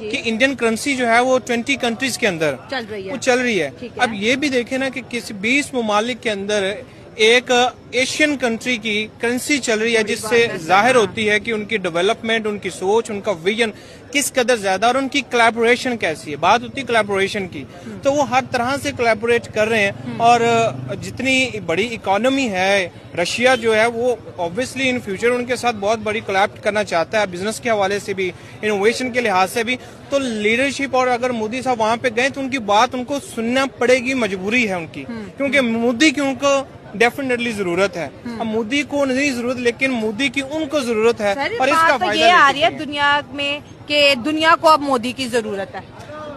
कि Indian currency जो है वो 20 कंट्रीज के अंदर चल रही है। अब ये भी देखे ना कि किसी 20 ममालिक के अंदर एक एशियन कंट्री की करेंसी चल रही है, जिससे जाहिर होती है कि उनकी डेवलपमेंट, उनकी सोच, उनका विजन किस कदर ज्यादा और उनकी कोलैबोरेशन कैसी है। बात होती है कोलैबोरेशन की, तो वो हर तरह से कोलैबोरेट कर रहे हैं। और जितनी बड़ी इकोनॉमी है रशिया जो है, वो ऑब्वियसली इन फ्यूचर उनके साथ बहुत बड़ी कोलैब करना चाहता है, बिजनेस के हवाले से भी, इनोवेशन के लिहाज से भी। तो लीडरशिप, और अगर मोदी साहब वहां पे गए तो उनकी बात उनको सुनना पड़ेगी, मजबूरी है उनकी, क्योंकि मोदी की उनको डेफिनेटली जरूरत है। अब मोदी को नहीं जरूरत, लेकिन मोदी की उनको जरूरत है। और इसका तो फायदा ये आ रही है दुनिया में कि दुनिया को अब मोदी की जरूरत है।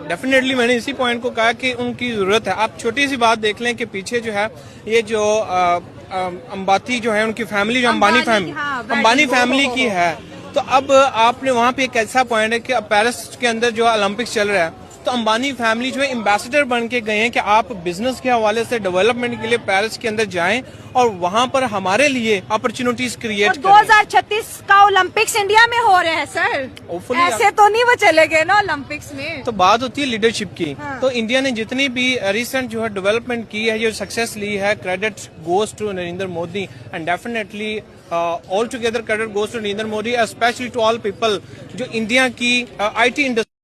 डेफिनेटली मैंने इसी पॉइंट को कहा कि उनकी जरूरत है। आप छोटी सी बात देख लें कि पीछे जो है ये जो अंबानी जो है, उनकी फैमिली जो अंबानी फैमिली की है, तो अब आपने वहाँ पे एक ऐसा पॉइंट है कि अब पेरिस के अंदर जो ओलंपिक्स चल रहा है, तो अंबानी फैमिली जो है एम्बेसडर बन के गए हैं कि आप बिजनेस के हवाले से डेवलपमेंट के लिए पेरिस के अंदर जाएं और वहां पर हमारे लिए अपॉर्चुनिटीज क्रिएट करें। 2036 का ओलंपिक्स इंडिया में हो रहे हैं सर, ऐसे तो नहीं वो चले गए ना ओलंपिक्स में। तो बात होती है लीडरशिप की। तो इंडिया ने जितनी भी रिसेंट जो है डेवलपमेंट की है, जो सक्सेस ली है, credit goes to Narendra Modi, and definitely all together credit goes to Narendra Modi, specially to all people जो इंडिया की IT इंडस्ट्री